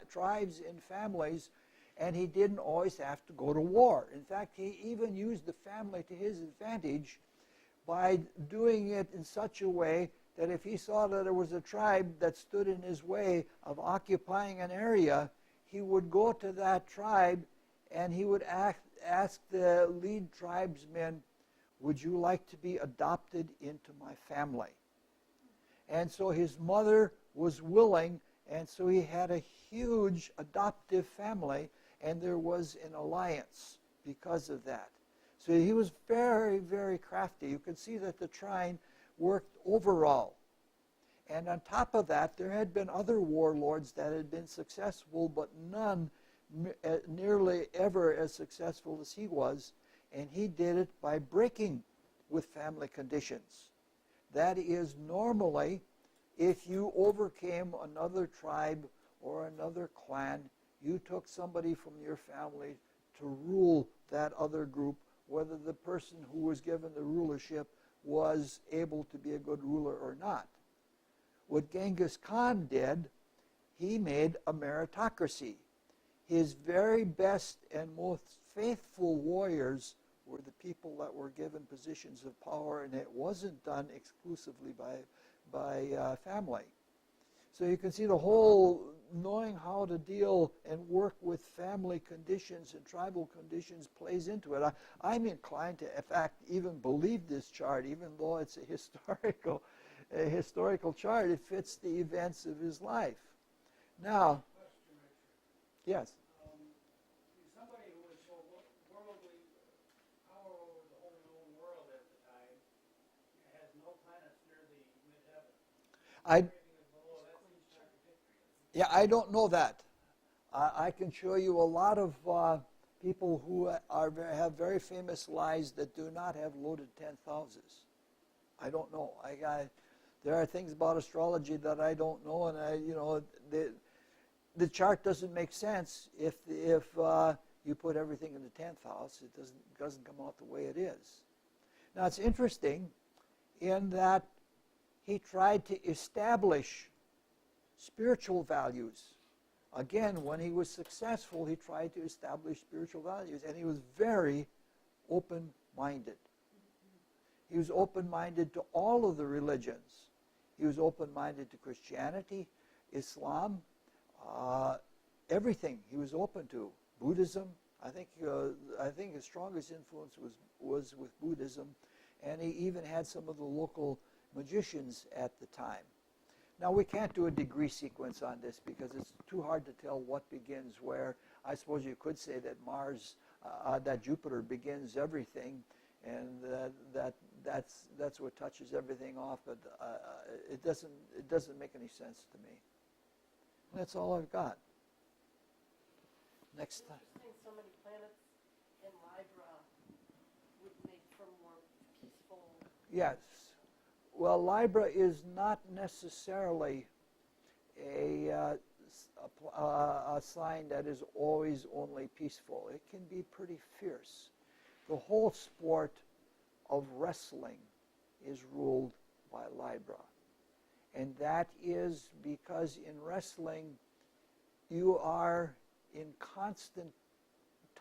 tribes and families, and he didn't always have to go to war. In fact, he even used the family to his advantage by doing it in such a way that if he saw that there was a tribe that stood in his way of occupying an area, he would go to that tribe and he would ask the lead tribesmen, would you like to be adopted into my family? And so his mother was willing, and so he had a huge adoptive family, and there was an alliance because of that. So he was very, very crafty. You can see that the trine worked overall. And on top of that, there had been other warlords that had been successful, but none nearly ever as successful as he was. And he did it by breaking with family conditions. That is, normally, if you overcame another tribe or another clan, you took somebody from your family to rule that other group, whether the person who was given the rulership was able to be a good ruler or not. What Genghis Khan did, he made a meritocracy. His very best and most faithful warriors were the people that were given positions of power, and it wasn't done exclusively by family. So you can see the whole knowing how to deal and work with family conditions and tribal conditions plays into it. I'm inclined to, in fact, even believe this chart, even though it's a historical chart. It fits the events of his life. Now, Question, Richard. yes. Somebody who was so worldly, power over the whole known world at the time, has no planets near the midheaven. Everything is below. That seems contradictory. Yeah, I don't know that. I can show you a lot of people who have very famous lives that do not have loaded 10th houses. I don't know. There are things about astrology that I don't know, and the chart doesn't make sense if you put everything in the 10th house. It doesn't come out the way it is. Now it's interesting in that he tried to establish spiritual values. Again, when he was successful, he tried to establish spiritual values, and he was very open-minded. He was open-minded to all of the religions. He was open-minded to Christianity, Islam, everything he was open to. Buddhism, I think his strongest influence was with Buddhism, and he even had some of the local magicians at the time. Now, we can't do a degree sequence on this because it's too hard to tell what begins where. I suppose you could say that that Jupiter begins everything, and that's what touches everything off. But it doesn't make any sense to me. That's all I've got. Next time. Interesting, so many planets in Libra would make for more peaceful. Yes. Well, Libra is not necessarily a sign that is always only peaceful. It can be pretty fierce. The whole sport of wrestling is ruled by Libra. And that is because in wrestling, you are in constant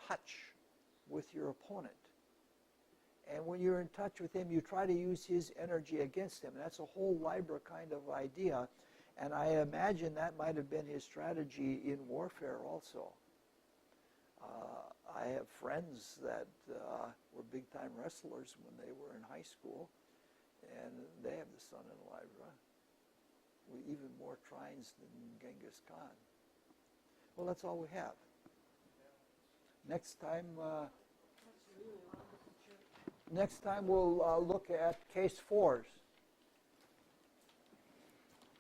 touch with your opponent. And when you're in touch with him, you try to use his energy against him. And that's a whole Libra kind of idea. And I imagine that might have been his strategy in warfare also. I have friends that were big-time wrestlers when they were in high school, and they have the sun in Libra, with even more trines than Genghis Khan. Well, that's all we have. Next time we'll look at case 4s.